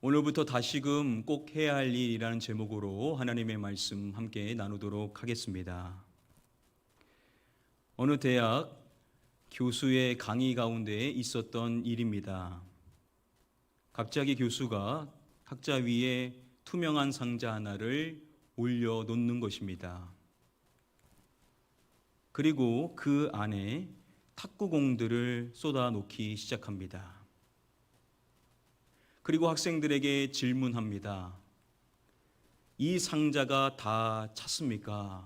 오늘부터 다시금 꼭 해야 할 일이라는 제목으로 하나님의 말씀 함께 나누도록 하겠습니다. 어느 대학 교수의 강의 가운데 있었던 일입니다. 갑자기 교수가 학자 위에 투명한 상자 하나를 올려놓는 것입니다. 그리고 그 안에 탁구공들을 쏟아놓기 시작합니다. 그리고 학생들에게 질문합니다. 이 상자가 다 찼습니까?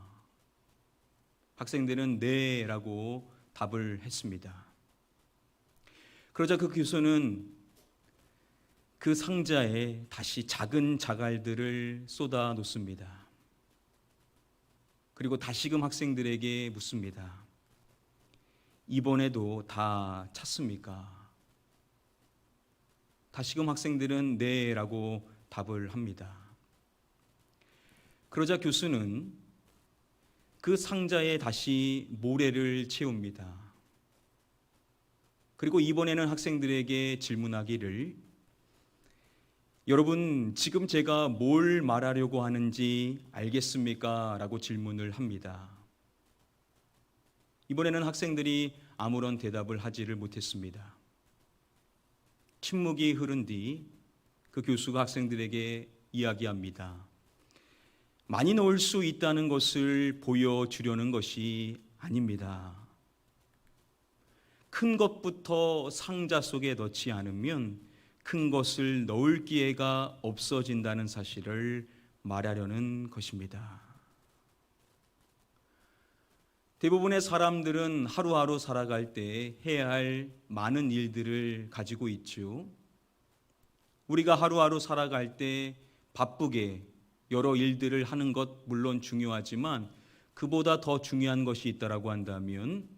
학생들은 네 라고 답을 했습니다. 그러자 그 교수는 그 상자에 다시 작은 자갈들을 쏟아 놓습니다. 그리고 다시금 학생들에게 묻습니다. 이번에도 다 찼습니까? 다시금 학생들은 네 라고 답을 합니다. 그러자 교수는 그 상자에 다시 모래를 채웁니다. 그리고 이번에는 학생들에게 질문하기를, 여러분 지금 제가 뭘 말하려고 하는지 알겠습니까? 라고 질문을 합니다. 이번에는 학생들이 아무런 대답을 하지를 못했습니다. 침묵이 흐른 뒤 그 교수가 학생들에게 이야기합니다. 많이 넣을 수 있다는 것을 보여주려는 것이 아닙니다. 큰 것부터 상자 속에 넣지 않으면 큰 것을 넣을 기회가 없어진다는 사실을 말하려는 것입니다. 대부분의 사람들은 하루하루 살아갈 때 해야 할 많은 일들을 가지고 있죠. 우리가 하루하루 살아갈 때 바쁘게 여러 일들을 하는 것 물론 중요하지만 그보다 더 중요한 것이 있다고 한다면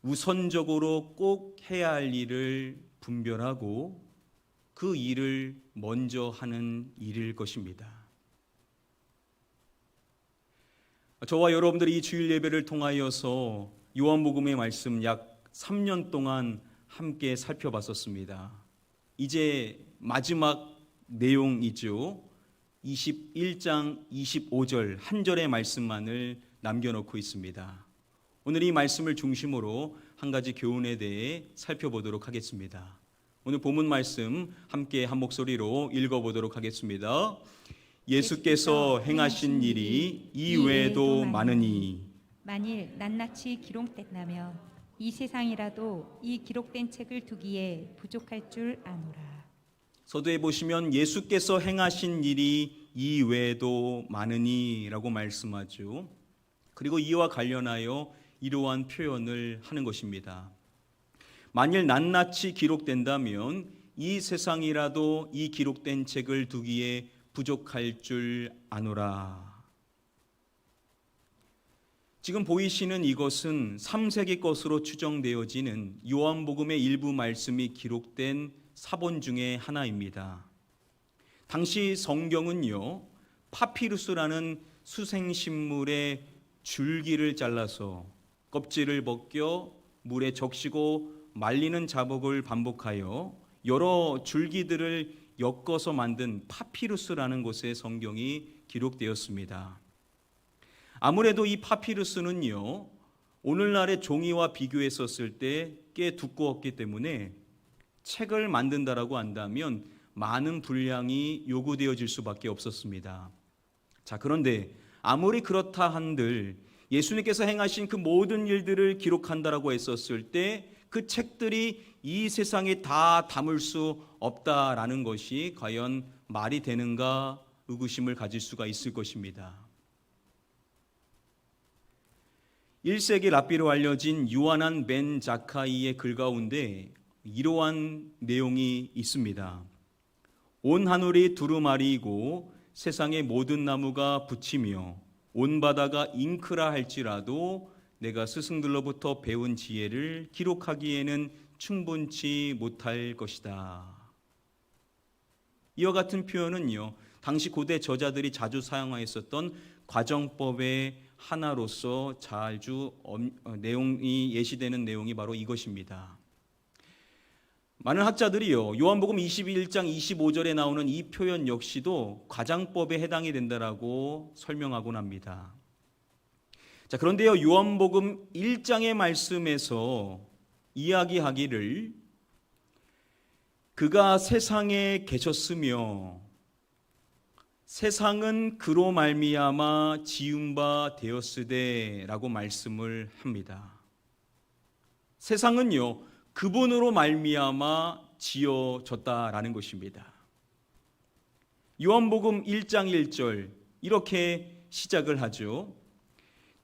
우선적으로 꼭 해야 할 일을 분별하고 그 일을 먼저 하는 일일 것입니다. 저와 여러분들이 이 주일 예배를 통하여서 요한복음의 말씀 약 3년 동안 함께 살펴봤었습니다. 이제 마지막 내용이죠. 21장 25절 한 절의 말씀만을 남겨놓고 있습니다. 오늘 이 말씀을 중심으로 한 가지 교훈에 대해 살펴보도록 하겠습니다. 오늘 본문 말씀 함께 한 목소리로 읽어보도록 하겠습니다. 예수께서 행하신 일이 이외에도 많으니 만일 낱낱이 기록된다면 이 세상이라도 이 기록된 책을 두기에 부족할 줄 아노라. 서두에 보시면 예수께서 행하신 일이 이외에도 많으니 라고 말씀하죠. 그리고 이와 관련하여 이러한 표현을 하는 것입니다. 만일 낱낱이 기록된다면 이 세상이라도 이 기록된 책을 두기에 부족할 줄 아노라. 지금 보이시는 이것은 3세기 것으로 추정되어지는 요한복음의 일부 말씀이 기록된 사본 중에 하나입니다. 당시 성경은요, 파피루스라는 수생식물의 줄기를 잘라서 껍질을 벗겨 물에 적시고 말리는 작업을 반복하여 여러 줄기들을 엮어서 만든 파피루스라는 곳에 성경이 기록되었습니다. 아무래도 이 파피루스는요, 오늘날의 종이와 비교했었을 때 꽤 두꺼웠기 때문에 책을 만든다라고 한다면 많은 분량이 요구되어질 수밖에 없었습니다. 자, 그런데 아무리 그렇다 한들 예수님께서 행하신 그 모든 일들을 기록한다라고 했었을 때 그 책들이 이 세상에 다 담을 수 없다라는 것이 과연 말이 되는가 의구심을 가질 수가 있을 것입니다. 1세기 랍비로 알려진 요하난 벤 자카이의 글 가운데 이러한 내용이 있습니다. 온 하늘이 두루마리이고 세상의 모든 나무가 붙이며 온 바다가 잉크라 할지라도 내가 스승들로부터 배운 지혜를 기록하기에는 충분치 못할 것이다. 이와 같은 표현은요, 당시 고대 저자들이 자주 사용하였었던 과정법의 하나로서 자주 내용이 예시되는 내용이 바로 이것입니다. 많은 학자들이요, 요한복음 21장 25절에 나오는 이 표현 역시도 과장법에 해당이 된다라고 설명하곤 합니다. 자, 그런데요, 요한복음 1장의 말씀에서 이야기하기를 그가 세상에 계셨으며 세상은 그로 말미암아 지은 바 되었으되라고 말씀을 합니다. 세상은요, 그분으로 말미암아 지어졌다라는 것입니다. 요한복음 1장 1절 이렇게 시작을 하죠.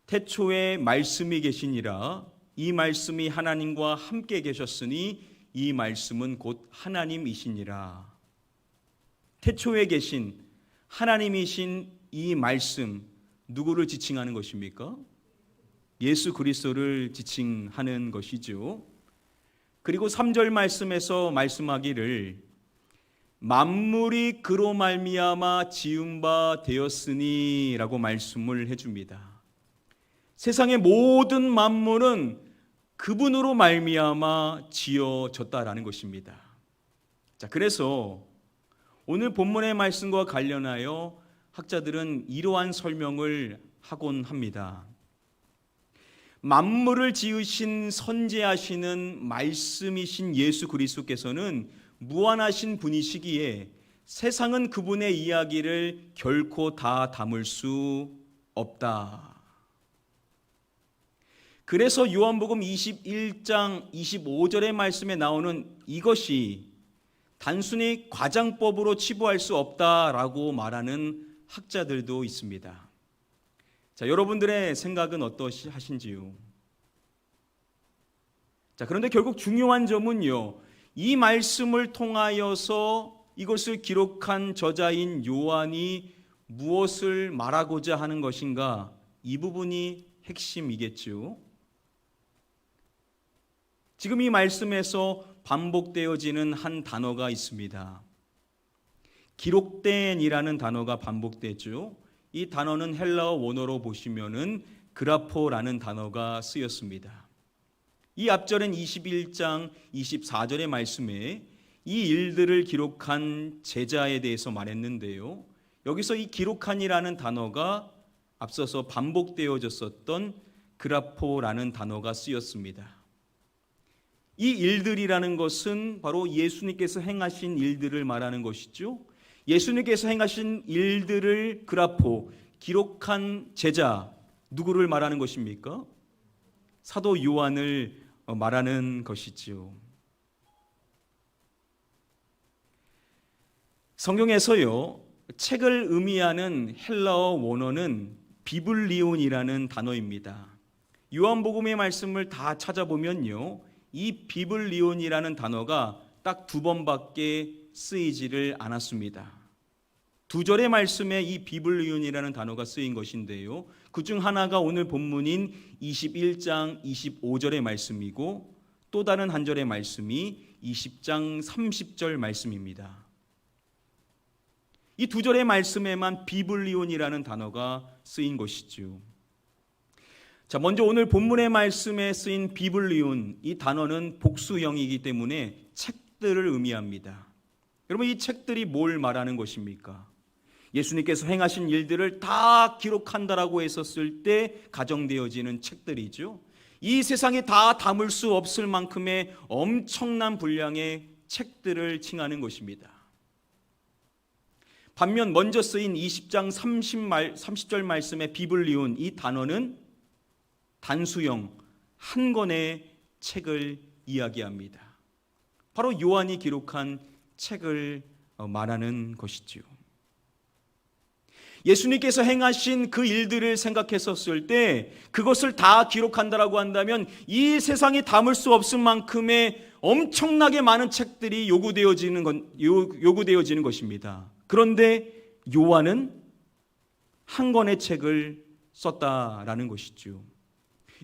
태초에 말씀이 계시니라. 이 말씀이 하나님과 함께 계셨으니 이 말씀은 곧 하나님이시니라. 태초에 계신 하나님이신 이 말씀, 누구를 지칭하는 것입니까? 예수 그리스도를 지칭하는 것이죠. 그리고 3절 말씀에서 말씀하기를 만물이 그로 말미암아 지은 바 되었으니 라고 말씀을 해줍니다. 세상의 모든 만물은 그분으로 말미암아 지어졌다라는 것입니다. 자, 그래서 오늘 본문의 말씀과 관련하여 학자들은 이러한 설명을 하곤 합니다. 만물을 지으신 선지하시는 말씀이신 예수 그리스도께서는 무한하신 분이시기에 세상은 그분의 이야기를 결코 다 담을 수 없다. 그래서 요한복음 21장 25절의 말씀에 나오는 이것이 단순히 과장법으로 치부할 수 없다라고 말하는 학자들도 있습니다. 자, 여러분들의 생각은 어떠하신지요? 자, 그런데 결국 중요한 점은요, 이 말씀을 통하여서 이것을 기록한 저자인 요한이 무엇을 말하고자 하는 것인가? 이 부분이 핵심이겠죠. 지금 이 말씀에서 반복되어지는 한 단어가 있습니다. 기록된이라는 단어가 반복되죠. 이 단어는 헬라어 원어로 보시면은 그라포라는 단어가 쓰였습니다. 이 앞절은 21장 24절의 말씀에 이 일들을 기록한 제자에 대해서 말했는데요. 여기서 이 기록한이라는 단어가 앞서서 반복되어졌었던 그라포라는 단어가 쓰였습니다. 이 일들이라는 것은 바로 예수님께서 행하신 일들을 말하는 것이죠. 예수님께서 행하신 일들을 그라포, 기록한 제자, 누구를 말하는 것입니까? 사도 요한을 말하는 것이지요. 성경에서요, 책을 의미하는 헬라어 원어는 비블리온이라는 단어입니다. 요한복음의 말씀을 다 찾아보면요, 이 비블리온이라는 단어가 딱 2번밖에 쓰이지를 않았습니다. 2절의 말씀에 이 비블리온이라는 단어가 쓰인 것인데요, 그중 하나가 오늘 본문인 21장 25절의 말씀이고 또 다른 한 절의 말씀이 20장 30절 말씀입니다. 이 2절의 말씀에만 비블리온이라는 단어가 쓰인 것이죠. 자, 먼저 오늘 본문의 말씀에 쓰인 비블리온, 이 단어는 복수형이기 때문에 책들을 의미합니다. 여러분, 이 책들이 뭘 말하는 것입니까? 예수님께서 행하신 일들을 다 기록한다라고 했었을 때 가정되어지는 책들이죠. 이 세상에 다 담을 수 없을 만큼의 엄청난 분량의 책들을 칭하는 것입니다. 반면 먼저 쓰인 20장 30절 말씀의 비블리온, 이 단어는 단수형 한 권의 책을 이야기합니다. 바로 요한이 기록한 책을 말하는 것이지요. 예수님께서 행하신 그 일들을 생각했었을 때 그것을 다 기록한다라고 한다면 이 세상에 담을 수 없을 만큼의 엄청나게 많은 책들이 요구되어지는 것입니다. 그런데 요한은 한 권의 책을 썼다라는 것이죠.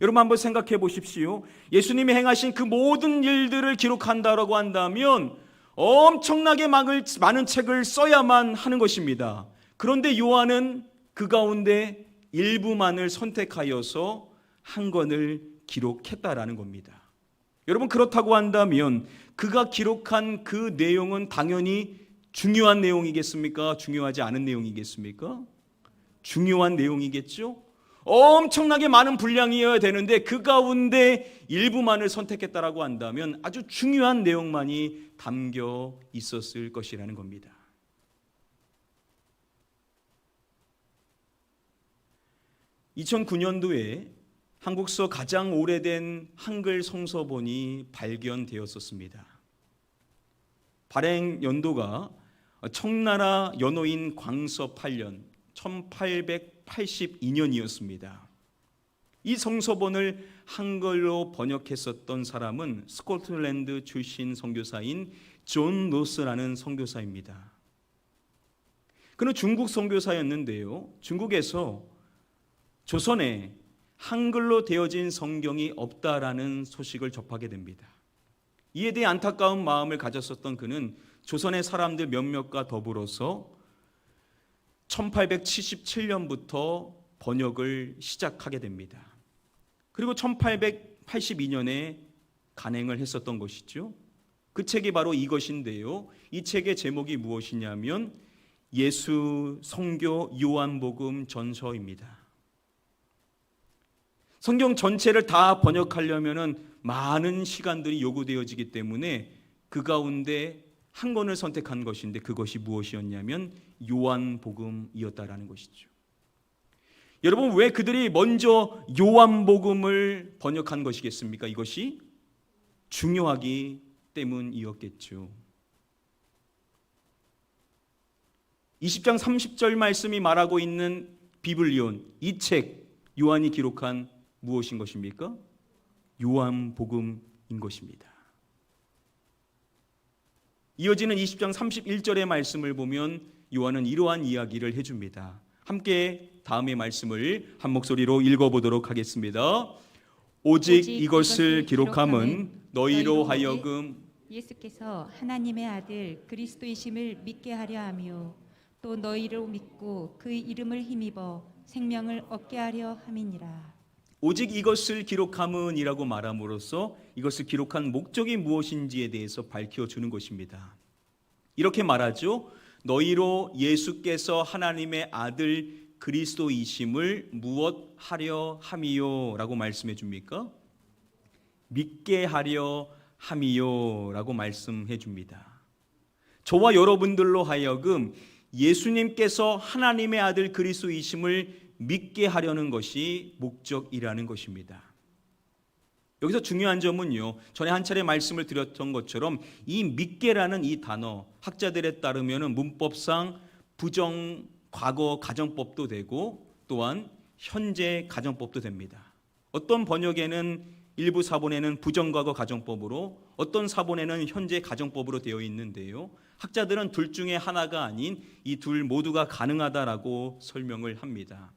여러분, 한번 생각해 보십시오. 예수님이 행하신 그 모든 일들을 기록한다라고 한다면 엄청나게 많은 책을 써야만 하는 것입니다. 그런데 요한은 그 가운데 일부만을 선택하여서 한 권을 기록했다라는 겁니다. 여러분, 그렇다고 한다면 그가 기록한 그 내용은 당연히 중요한 내용이겠습니까? 중요하지 않은 내용이겠습니까? 중요한 내용이겠죠? 엄청나게 많은 분량이어야 되는데 그 가운데 일부만을 선택했다라고 한다면 아주 중요한 내용만이 담겨 있었을 것이라는 겁니다. (2009년도에) 한국서 가장 오래된 한글 성서본이 발견되었었습니다. 발행 연도가 청나라 연호인 광서 8년 1882년이었습니다. 이 성서본을 한글로 번역했었던 사람은 스코틀랜드 출신 선교사인 존 노스라는 선교사입니다. 그는 중국 선교사였는데요, 중국에서 조선에 한글로 되어진 성경이 없다라는 소식을 접하게 됩니다. 이에 대해 안타까운 마음을 가졌었던 그는 조선의 사람들 몇몇과 더불어서 1877년부터 번역을 시작하게 됩니다. 그리고 1882년에 간행을 했었던 것이죠. 그 책이 바로 이것인데요, 이 책의 제목이 무엇이냐면 예수 성교 요한복음 전서입니다. 성경 전체를 다 번역하려면 많은 시간들이 요구되어지기 때문에 그 가운데 한 권을 선택한 것인데 그것이 무엇이었냐면 요한복음이었다라는 것이죠. 여러분, 왜 그들이 먼저 요한복음을 번역한 것이겠습니까? 이것이 중요하기 때문이었겠죠. 20장 30절 말씀이 말하고 있는 비블리온, 이 책 요한이 기록한 무엇인 것입니까? 요한복음인 것입니다. 이어지는 20장 31절의 말씀을 보면 요한은 이러한 이야기를 해줍니다. 함께 다음의 말씀을 한 목소리로 읽어보도록 하겠습니다. 오직 이것을 기록함은 너희로 하여금 예수께서 하나님의 아들 그리스도이심을 믿게 하려 하며 또 너희로 믿고 그 이름을 힘입어 생명을 얻게 하려 함이니라. 오직 이것을 기록함은이라고 말함으로써 이것을 기록한 목적이 무엇인지에 대해서 밝혀주는 것입니다. 이렇게 말하죠. 너희로 예수께서 하나님의 아들 그리스도이심을 무엇 하려 함이요 라고 말씀해 줍니까? 믿게 하려 함이요 라고 말씀해 줍니다. 저와 여러분들로 하여금 예수님께서 하나님의 아들 그리스도이심을 믿게 하려는 것이 목적이라는 것입니다. 여기서 중요한 점은요, 전에 한 차례 말씀을 드렸던 것처럼 이 믿게라는 이 단어, 학자들에 따르면 문법상 부정, 과거 가정법도 되고 또한 현재 가정법도 됩니다. 어떤 번역에는 일부 사본에는 부정과거 가정법으로, 어떤 사본에는 현재 가정법으로 되어 있는데요, 학자들은 둘 중에 하나가 아닌 이 둘 모두가 가능하다라고 설명을 합니다.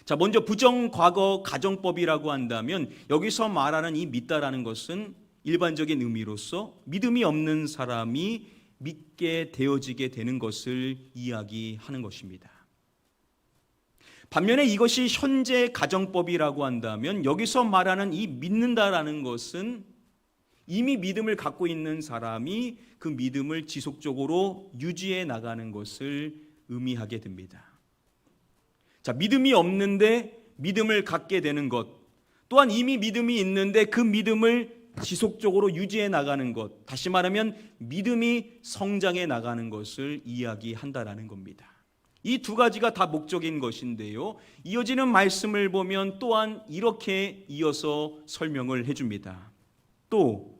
자, 먼저 부정과거 가정법이라고 한다면 여기서 말하는 이 믿다라는 것은 일반적인 의미로서 믿음이 없는 사람이 믿게 되어지게 되는 것을 이야기하는 것입니다. 반면에 이것이 현재 가정법이라고 한다면 여기서 말하는 이 믿는다라는 것은 이미 믿음을 갖고 있는 사람이 그 믿음을 지속적으로 유지해 나가는 것을 의미하게 됩니다. 자, 믿음이 없는데 믿음을 갖게 되는 것, 또한 이미 믿음이 있는데 그 믿음을 지속적으로 유지해 나가는 것, 다시 말하면 믿음이 성장해 나가는 것을 이야기한다라는 겁니다. 이 두 가지가 다 목적인 것인데요, 이어지는 말씀을 보면 또한 이렇게 이어서 설명을 해줍니다. 또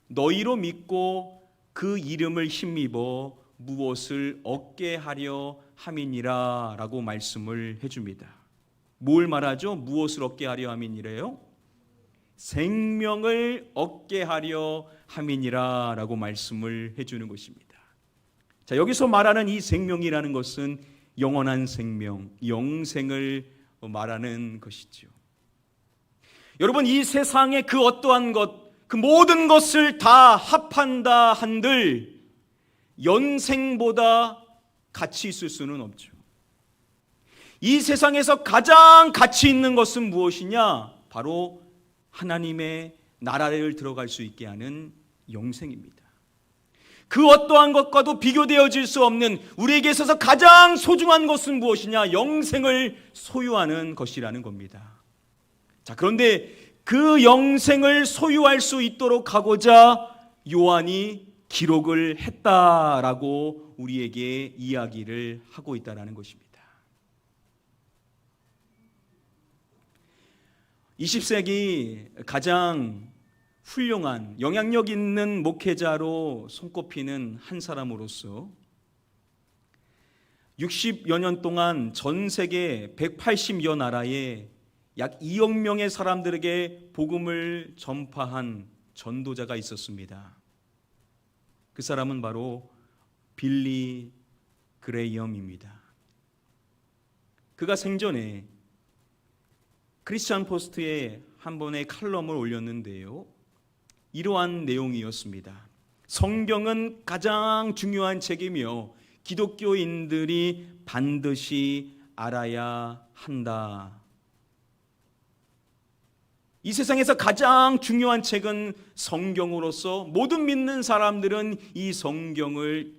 너희로 믿고 그 이름을 힘입어 무엇을 얻게 하려 함이니라 라고 말씀을 해줍니다. 뭘 말하죠? 무엇을 얻게 하려 함이니래요? 생명을 얻게 하려 함이니라 라고 말씀을 해주는 것입니다. 자, 여기서 말하는 이 생명이라는 것은 영원한 생명, 영생을 말하는 것이죠. 여러분, 이 세상의 그 어떠한 것, 그 모든 것을 다 합한다 한들 연생보다 가치 있을 수는 없죠. 이 세상에서 가장 가치 있는 것은 무엇이냐? 바로 하나님의 나라를 들어갈 수 있게 하는 영생입니다. 그 어떠한 것과도 비교되어질 수 없는 우리에게 있어서 가장 소중한 것은 무엇이냐? 영생을 소유하는 것이라는 겁니다. 자, 그런데 그 영생을 소유할 수 있도록 하고자 요한이 기록을 했다라고 우리에게 이야기를 하고 있다는 것입니다. 20세기 가장 훌륭한 영향력 있는 목회자로 손꼽히는 한 사람으로서 60여 년 동안 전 세계 180여 나라에 약 2억 명의 사람들에게 복음을 전파한 전도자가 있었습니다. 그 사람은 바로 빌리 그레이엄입니다. 그가 생전에 크리스천 포스트에 한 번의 칼럼을 올렸는데요, 이러한 내용이었습니다. 성경은 가장 중요한 책이며 기독교인들이 반드시 알아야 한다. 이 세상에서 가장 중요한 책은 성경으로서 모든 믿는 사람들은 이 성경을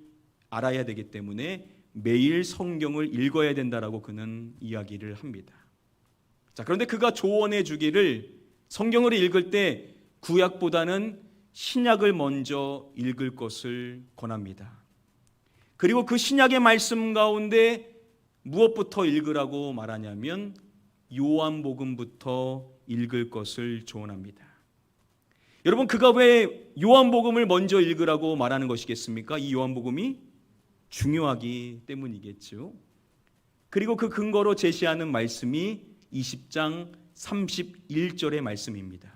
알아야 되기 때문에 매일 성경을 읽어야 된다라고 그는 이야기를 합니다. 자, 그런데 그가 조언해 주기를 성경을 읽을 때 구약보다는 신약을 먼저 읽을 것을 권합니다. 그리고 그 신약의 말씀 가운데 무엇부터 읽으라고 말하냐면 요한복음부터 읽을 것을 조언합니다. 여러분, 그가 왜 요한복음을 먼저 읽으라고 말하는 것이겠습니까? 이 요한복음이 중요하기 때문이겠죠. 그리고 그 근거로 제시하는 말씀이 20장 31절의 말씀입니다.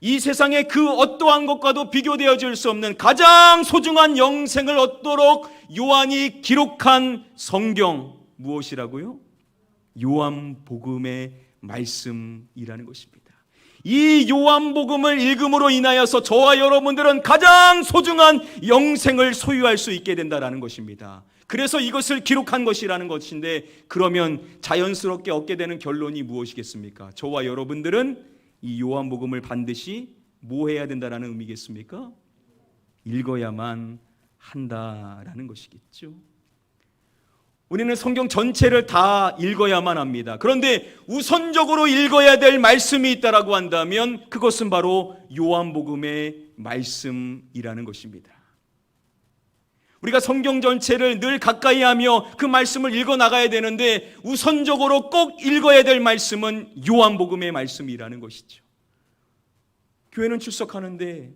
이 세상에 그 어떠한 것과도 비교되어질 수 없는 가장 소중한 영생을 얻도록 요한이 기록한 성경, 무엇이라고요? 요한복음의 말씀이라는 것입니다. 이 요한복음을 읽음으로 인하여서 저와 여러분들은 가장 소중한 영생을 소유할 수 있게 된다는 것입니다. 그래서 이것을 기록한 것이라는 것인데, 그러면 자연스럽게 얻게 되는 결론이 무엇이겠습니까? 저와 여러분들은 이 요한복음을 반드시 뭐 해야 된다라는 의미겠습니까? 읽어야만 한다라는 것이겠죠. 우리는 성경 전체를 다 읽어야만 합니다. 그런데 우선적으로 읽어야 될 말씀이 있다라고 한다면 그것은 바로 요한복음의 말씀이라는 것입니다. 우리가 성경 전체를 늘 가까이 하며 그 말씀을 읽어 나가야 되는데 우선적으로 꼭 읽어야 될 말씀은 요한복음의 말씀이라는 것이죠. 교회는 출석하는데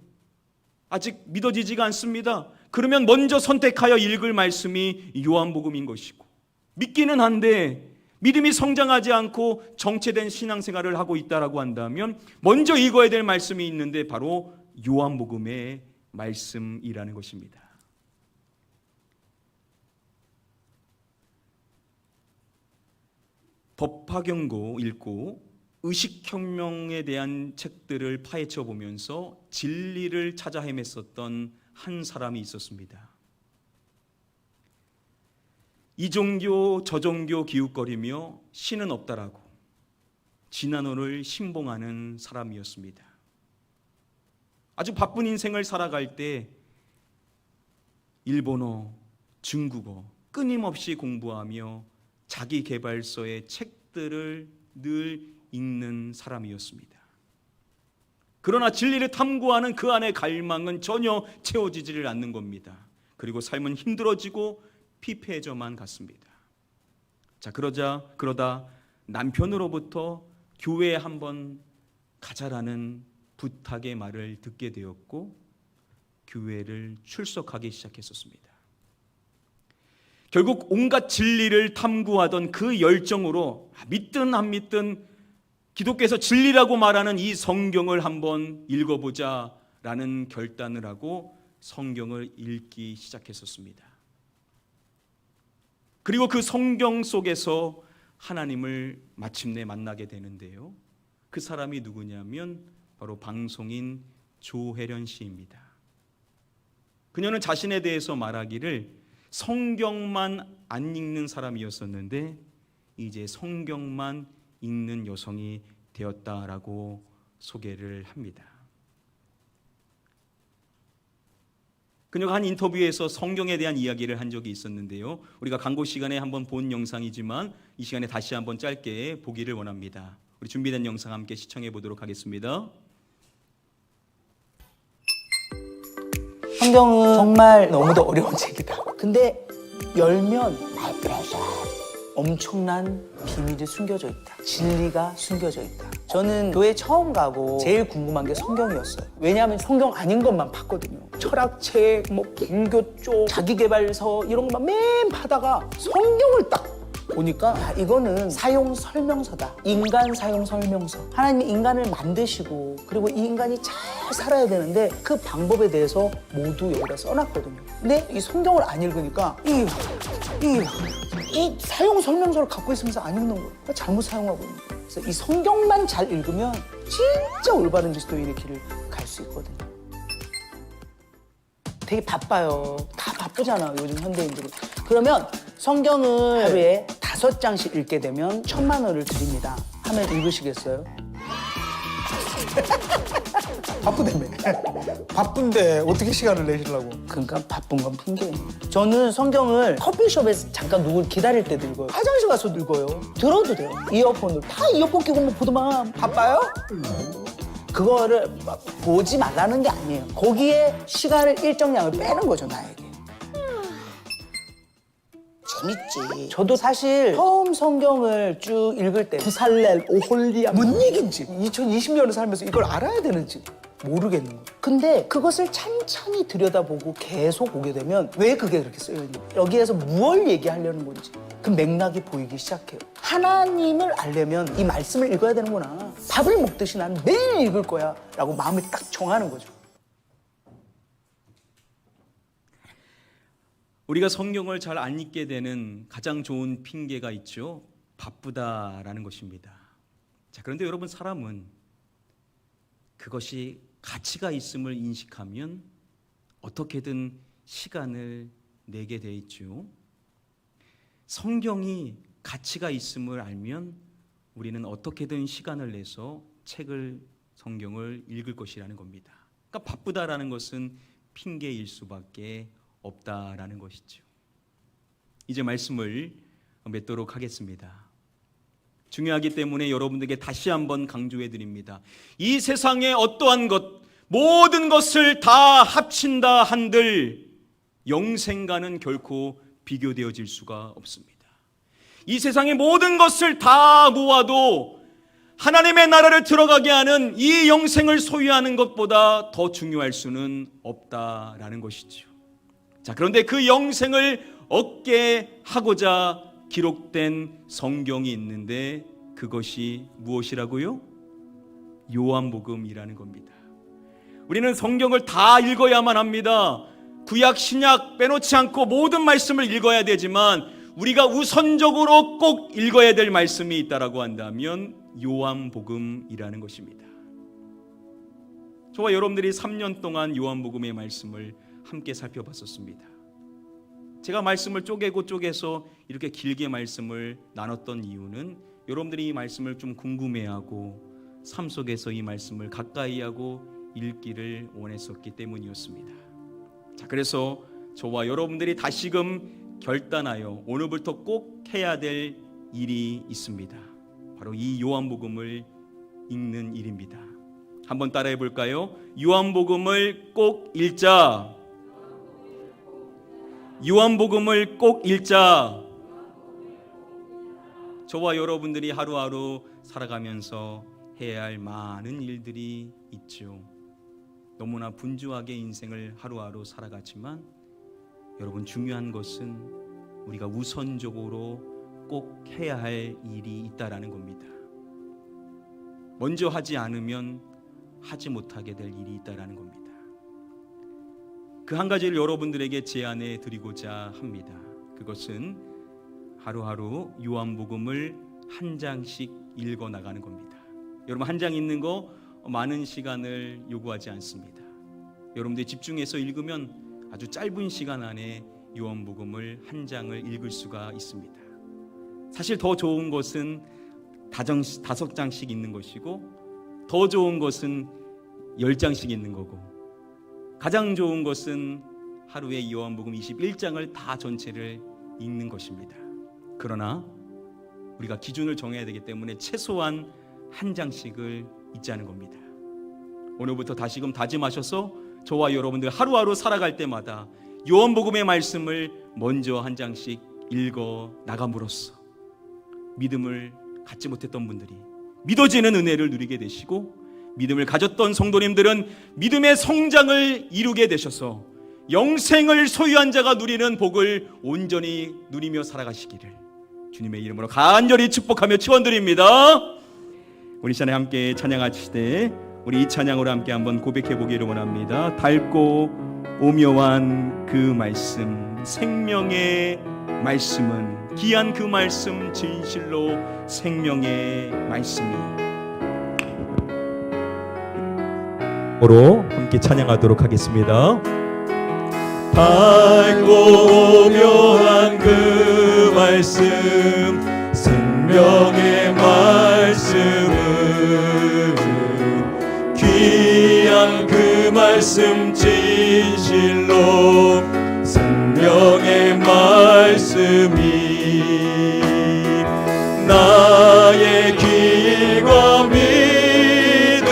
아직 믿어지지가 않습니다. 그러면 먼저 선택하여 읽을 말씀이 요한복음인 것이고, 믿기는 한데 믿음이 성장하지 않고 정체된 신앙생활을 하고 있다라고 한다면 먼저 읽어야 될 말씀이 있는데 바로 요한복음의 말씀이라는 것입니다. 법화경고 읽고 의식혁명에 대한 책들을 파헤쳐 보면서 진리를 찾아 헤맸었던 한 사람이 있었습니다. 이 종교 저 종교 기웃거리며 신은 없다라고 진화론을 신봉하는 사람이었습니다. 아주 바쁜 인생을 살아갈 때 일본어, 중국어 끊임없이 공부하며 자기 개발서의 책들을 늘 읽는 사람이었습니다. 그러나 진리를 탐구하는 그 안의 갈망은 전혀 채워지지를 않는 겁니다. 그리고 삶은 힘들어지고 피폐해져만 갔습니다. 자, 그러다 남편으로부터 교회에 한번 가자라는 부탁의 말을 듣게 되었고 교회를 출석하기 시작했었습니다. 결국 온갖 진리를 탐구하던 그 열정으로 믿든 안 믿든 기독교에서 진리라고 말하는 이 성경을 한번 읽어보자라는 결단을 하고 성경을 읽기 시작했었습니다. 그리고 그 성경 속에서 하나님을 마침내 만나게 되는데요. 그 사람이 누구냐면 바로 방송인 조혜련 씨입니다. 그녀는 자신에 대해서 말하기를 성경만 안 읽는 사람이었었는데 이제 성경만 읽는 여성이 되었다라고 소개를 합니다. 그녀가 한 인터뷰에서 성경에 대한 이야기를 한 적이 있었는데요. 우리가 광고 시간에 한번 본 영상이지만 이 시간에 다시 한번 짧게 보기를 원합니다. 우리 준비된 영상 함께 시청해 보도록 하겠습니다. 성경은 정말 너무도 어려운 책이다. 근데 열면 엄청난 비밀이 숨겨져 있다. 진리가 숨겨져 있다. 저는 교회 처음 가고 제일 궁금한 게 성경이었어요. 왜냐하면 성경 아닌 것만 봤거든요. 철학책, 불교 쪽, 자기계발서 이런 것만 맨 파다가 성경을 딱 보니까 이거는 사용 설명서다. 인간 사용 설명서. 하나님이 인간을 만드시고 그리고 이 인간이 잘 살아야 되는데 그 방법에 대해서 모두 여기다 써놨거든요. 근데 이 성경을 안 읽으니까 이 사용 설명서를 갖고 있으면서 안 읽는 거예요. 잘못 사용하고 있는 거예요. 그래서 이 성경만 잘 읽으면 진짜 올바른 그리스도인의 길을 갈 수 있거든요. 되게 바빠요. 다 바쁘잖아, 요즘 현대인들은. 그러면 성경을 하루에 5장씩 읽게 되면 1,000만 원을 드립니다. 하면 읽으시겠어요? 바쁘다며. 바쁜데 어떻게 시간을 내시려고? 그러니까 바쁜 건 핑계예요. 저는 성경을 커피숍에서 잠깐 누굴 기다릴 때도 읽어요. 화장실 가서도 읽어요. 들어도 돼요. 이어폰으로. 다 이어폰 끼고 보더만 바빠요? 그거를 보지 말라는 게 아니에요. 거기에 시간을 일정량을 빼는 거죠, 나에게. 재밌지. 저도 사실 처음 성경을 쭉 읽을 때 부살렐, 오홀리아 뭔 얘긴지 2020년을 살면서 이걸 알아야 되는지 모르겠는 거예요. 근데 그것을 찬찬히 들여다보고 계속 보게 되면 왜 그게 그렇게 쓰여있는지, 여기에서 무엇을 얘기하려는 건지 그 맥락이 보이기 시작해요. 하나님을 알려면 이 말씀을 읽어야 되는구나. 밥을 먹듯이 나는 매일 읽을 거야 라고 마음을 딱 정하는 거죠. 우리가 성경을 잘 안 읽게 되는 가장 좋은 핑계가 있죠. 바쁘다라는 것입니다. 자, 그런데 여러분, 사람은 그것이 가치가 있음을 인식하면 어떻게든 시간을 내게 돼 있죠. 성경이 가치가 있음을 알면 우리는 어떻게든 시간을 내서 성경을 읽을 것이라는 겁니다. 그러니까 바쁘다라는 것은 핑계일 수밖에 없다라는 것이죠. 이제 말씀을 맺도록 하겠습니다. 중요하기 때문에 여러분들에게 다시 한번 강조해 드립니다. 이 세상의 어떠한 것, 모든 것을 다 합친다 한들 영생과는 결코 비교되어질 수가 없습니다. 이 세상의 모든 것을 다 모아도 하나님의 나라를 들어가게 하는 이 영생을 소유하는 것보다 더 중요할 수는 없다라는 것이죠. 자, 그런데 그 영생을 얻게 하고자 기록된 성경이 있는데 그것이 무엇이라고요? 요한복음이라는 겁니다. 우리는 성경을 다 읽어야만 합니다. 구약, 신약 빼놓지 않고 모든 말씀을 읽어야 되지만 우리가 우선적으로 꼭 읽어야 될 말씀이 있다라고 한다면 요한복음이라는 것입니다. 저와 여러분들이 3년 동안 요한복음의 말씀을 함께 살펴봤었습니다. 제가 말씀을 쪼개서 이렇게 길게 말씀을 나눴던 이유는 여러분들이 이 말씀을 좀 궁금해하고 삶 속에서 이 말씀을 가까이하고 읽기를 원했었기 때문이었습니다. 자, 그래서 저와 여러분들이 다시금 결단하여 오늘부터 꼭 해야 될 일이 있습니다. 바로 이 요한복음을 읽는 일입니다. 한번 따라해 볼까요? 요한복음을 꼭 읽자. 요한복음을 꼭 읽자. 저와 여러분들이 하루하루 살아가면서 해야 할 많은 일들이 있죠. 너무나 분주하게 인생을 하루하루 살아갔지만 여러분, 중요한 것은 우리가 우선적으로 꼭 해야 할 일이 있다라는 겁니다. 먼저 하지 않으면 하지 못하게 될 일이 있다라는 겁니다. 그 한 가지를 여러분들에게 제안해 드리고자 합니다. 그것은 하루하루 요한복음을 한 장씩 읽어 나가는 겁니다. 여러분, 한 장 읽는 거 많은 시간을 요구하지 않습니다. 여러분들이 집중해서 읽으면 아주 짧은 시간 안에 요한복음을 한 장을 읽을 수가 있습니다. 사실 더 좋은 것은 5장씩 읽는 것이고 더 좋은 것은 10장씩 읽는 거고, 가장 좋은 것은 하루에 요한복음 21장을 다 전체를 읽는 것입니다. 그러나 우리가 기준을 정해야 되기 때문에 최소한 한 장씩을 읽자는 겁니다. 오늘부터 다시금 다짐하셔서 저와 여러분들 하루하루 살아갈 때마다 요한복음의 말씀을 먼저 한 장씩 읽어 나감으로써 믿음을 갖지 못했던 분들이 믿어지는 은혜를 누리게 되시고, 믿음을 가졌던 성도님들은 믿음의 성장을 이루게 되셔서 영생을 소유한 자가 누리는 복을 온전히 누리며 살아가시기를 주님의 이름으로 간절히 축복하며 축원드립니다. 우리 시간에 함께 찬양하시되 우리 이 찬양으로 함께 한번 고백해 보기를 원합니다. 밝고 오묘한 그 말씀, 생명의 말씀은, 귀한 그 말씀, 진실로 생명의 말씀이. 으로 함께 찬양하도록 하겠습니다. 밝고 오묘한 그 말씀, 생명의 말씀은, 귀한 그 말씀, 진실로 생명의 말씀이 나의 길과 믿음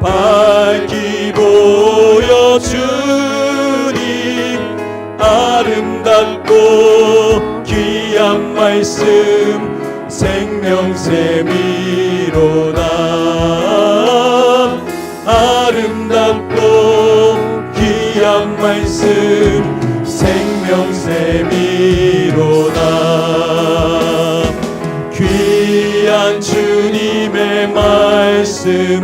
밝히 보여주니 아름답고 귀한 말씀 생명샘이로다. 아름답고 귀한 말씀 생명샘이로다. 귀한 주님의 말씀은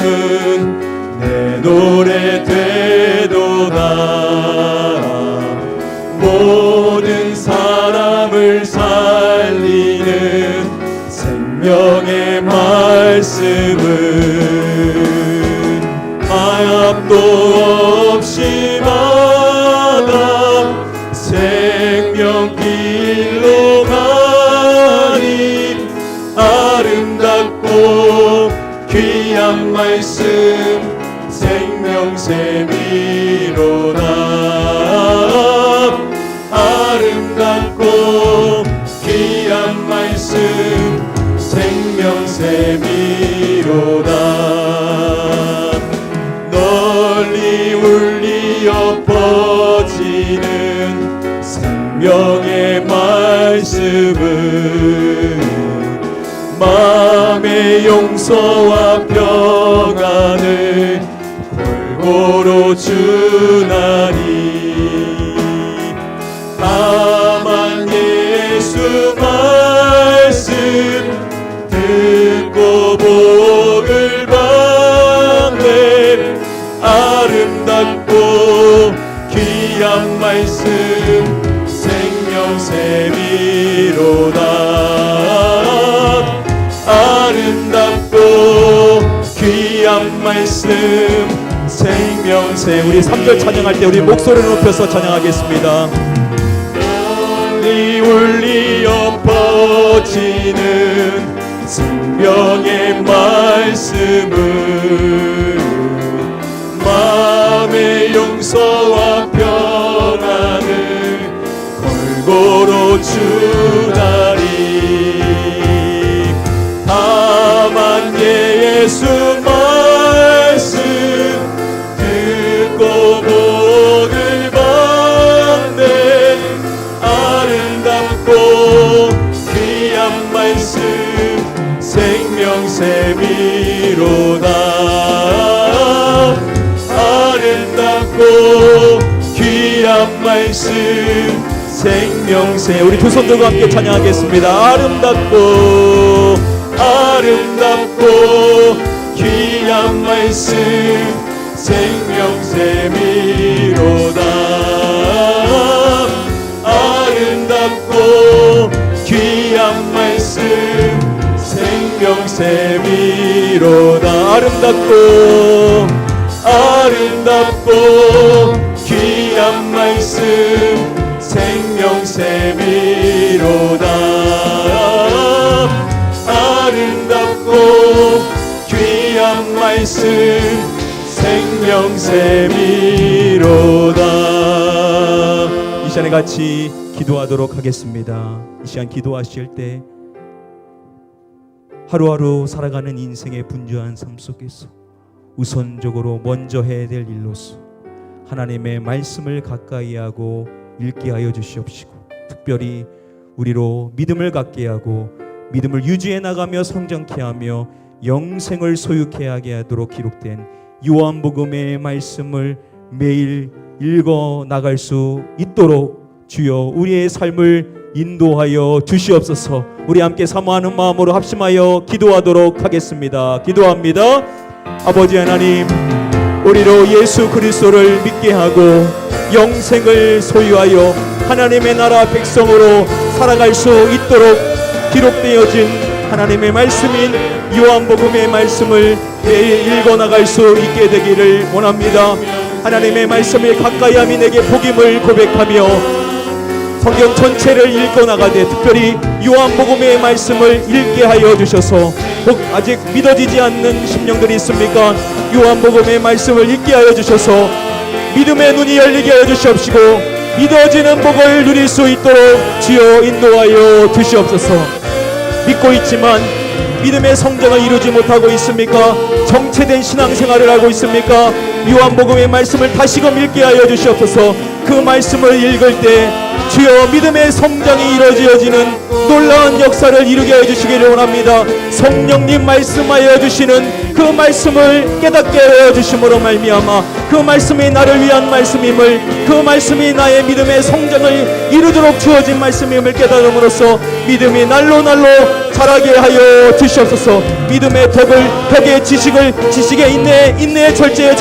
내 노래 되도다. 모든 사람을 살리는 생명의 말씀은 마약도 없이 마다 생명길로 가니 아름답고 귀한 말씀 생명샘이로다. 아름답고 귀한 말씀 생명샘이로다. 널리 울리어 퍼지는 생명의 말씀은 마음의 용서와 평안을 골고루 주나니 다만 예수 말씀 듣고 복을 받네. 아름답고 귀한 말씀 생명샘이로다. 아름답고 귀한 말씀 생명샘. 우리 3절 찬양할 때 우리 목소리를 높여서 찬양하겠습니다. 널리 울리어 퍼지는 생명의 말씀은 마음의 용서와 평안을 골고루 주다니 다만 예수 말씀 듣고 복을 받네. 아름답고 귀한 말씀 생명샘이로다. 아름답고 귀한 말씀 생명샘. 우리 두 손 들고 함께 찬양하겠습니다. 아름답고 귀한 말씀 생명샘이로다. 아름답고 귀한 말씀 생명샘이로다. 아름답고 귀한 말씀 생명샘이로다. 아름답고 귀한 말씀 생명샘이로다. 이 시간에 같이 기도하도록 하겠습니다. 이 시간 기도하실 때 하루하루 살아가는 인생의 분주한 삶 속에서 우선적으로 먼저 해야 될 일로서 하나님의 말씀을 가까이 하고 읽게 하여 주시옵시고, 특별히 우리로 믿음을 갖게 하고 믿음을 유지해 나가며 성장케 하며 영생을 소유케 하게 하도록 기록된 요한복음의 말씀을 매일 읽어 나갈 수 있도록 주여 우리의 삶을 인도하여 주시옵소서. 우리 함께 사모하는 마음으로 합심하여 기도하도록 하겠습니다. 기도합니다. 아버지 하나님, 우리로 예수 그리스도를 믿게 하고 영생을 소유하여 하나님의 나라 백성으로 살아갈 수 있도록 기록되어진 하나님의 말씀인 요한복음의 말씀을 매일 읽어나갈 수 있게 되기를 원합니다. 하나님의 말씀을 가까이함이 내게 복임을 고백하며 성경 전체를 읽어나가되 특별히 요한복음의 말씀을 읽게 하여 주셔서, 혹 아직 믿어지지 않는 심령들이 있습니까? 요한복음의 말씀을 읽게 하여 주셔서 믿음의 눈이 열리게 하여 주시옵시고 믿어지는 복을 누릴 수 있도록 주여 인도하여 주시옵소서. 믿고 있지만 믿음의 성장을 이루지 못하고 있습니까? 정체된 신앙생활을 하고 있습니까? 요한복음의 말씀을 다시금 읽게 하여 주시옵소서. 그 말씀을 읽을 때 주여 믿음의 성장이 이루어지는 놀라운 역사를 이루게 하여 주시기를 원합니다. 성령님 말씀하여 주시는 그 말씀을 깨닫게 하여 주심으로 말미암아 그 말씀이 나를 위한 말씀임을, 그 말씀이 나의 믿음의 성장을 이루도록 주어진 말씀임을 깨달음으로써 믿음이 날로 자라게 하여 주시옵소서. 믿음의 덕의 지식의 인내의 절제의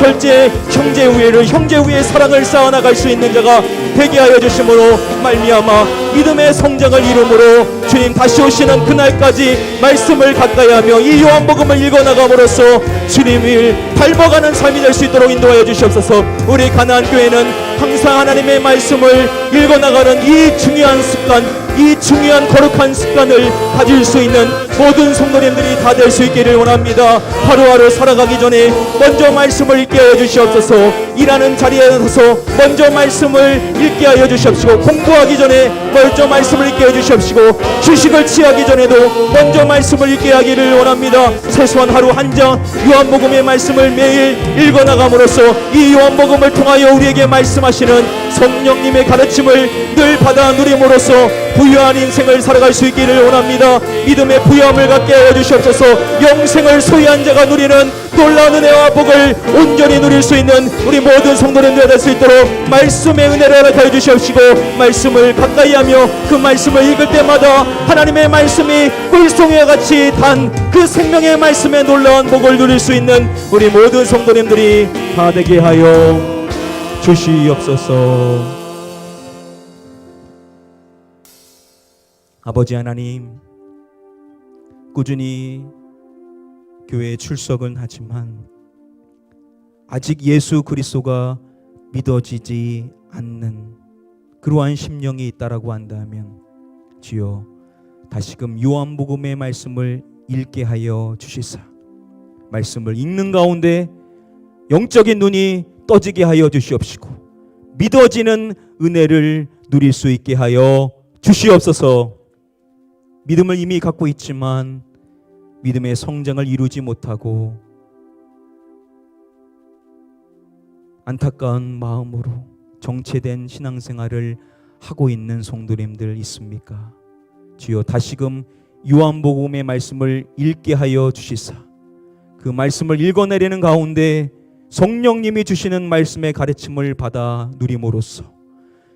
형제 우애의 사랑을 쌓아나갈 수 있는 자가 되게 하여 주심으로 말미암아 믿음의 성장을 이루므로 주님 다시 오시는 그날까지 말씀을 가까이 하며 이 요한복음을 읽어나감으로써 주님을 닮아가는 삶이 될 수 있도록 인도하여 주시옵소서. 우리 가나안 교회는 항상 하나님의 말씀을 읽어나가는 이 중요한 습관, 이 중요한 거룩한 습관을 가질 수 있는 모든 성도님들이 다 될 수 있기를 원합니다. 하루하루 살아가기 전에 먼저 말씀을 읽게 하여 주시옵소서. 일하는 자리에 서서 먼저 말씀을 읽게 하여 주시옵시고, 공부하기 전에 먼저 말씀을 읽게 하여 주시옵시고, 휴식을 취하기 전에도 먼저 말씀을 읽게 하기를 원합니다. 최소한 하루 한 장 요한복음의 말씀을 매일 읽어나감으로써 이 요한복음을 통하여 우리에게 말씀하시는 성령님의 가르침을 늘 받아 누림으로써 부유한 인생을 살아갈 수 있기를 원합니다. 믿음의 부유함을 갖게 하여 주시옵소서. 영생을 소유한 자가 누리는 놀라운 은혜와 복을 온전히 누릴 수 있는 우리 모든 성도님들 될 수 있도록 말씀의 은혜를 허락하여 주시옵시고, 말씀을 가까이 하며 그 말씀을 읽을 때마다 하나님의 말씀이 꿀송이와 같이 단 그 생명의 말씀의 놀라운 복을 누릴 수 있는 우리 모든 성도님들이 다 되게 하여 주시옵소서. 아버지 하나님, 꾸준히 교회에 출석은 하지만 아직 예수 그리스도가 믿어지지 않는 그러한 심령이 있다라고 한다면 주여 다시금 요한복음의 말씀을 읽게 하여 주시사 말씀을 읽는 가운데 영적인 눈이 떠지게 하여 주시옵시고 믿어지는 은혜를 누릴 수 있게 하여 주시옵소서. 믿음을 이미 갖고 있지만 믿음의 성장을 이루지 못하고 안타까운 마음으로 정체된 신앙생활을 하고 있는 성도님들 있습니까? 주여 다시금 요한복음의 말씀을 읽게 하여 주시사 그 말씀을 읽어내리는 가운데 성령님이 주시는 말씀의 가르침을 받아 누림으로써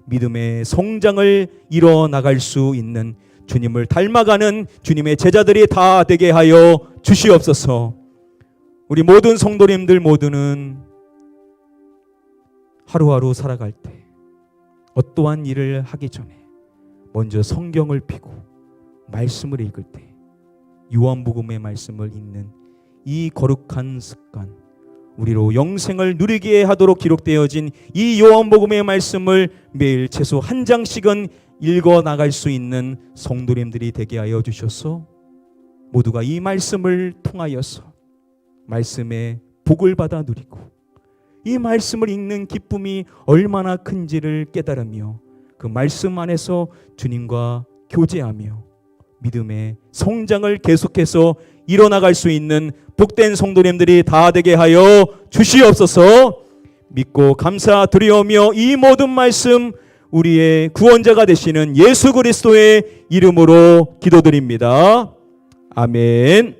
믿음의 성장을 이뤄나갈 수 있는 주님을 닮아가는 주님의 제자들이 다 되게 하여 주시옵소서. 우리 모든 성도님들 모두는 하루하루 살아갈 때 어떠한 일을 하기 전에 먼저 성경을 펴고 말씀을 읽을 때 요한복음의 말씀을 읽는 이 거룩한 습관, 우리로 영생을 누리게 하도록 기록되어진 이 요한복음의 말씀을 매일 최소 한 장씩은 읽어 나갈 수 있는 성도님들이 되게 하여 주셔서 모두가 이 말씀을 통하여서 말씀의 복을 받아 누리고 이 말씀을 읽는 기쁨이 얼마나 큰지를 깨달으며 그 말씀 안에서 주님과 교제하며 믿음의 성장을 계속해서 이뤄나갈 수 있는 복된 성도님들이 다 되게 하여 주시옵소서. 믿고 감사드리오며 이 모든 말씀 우리의 구원자가 되시는 예수 그리스도의 이름으로 기도드립니다. 아멘.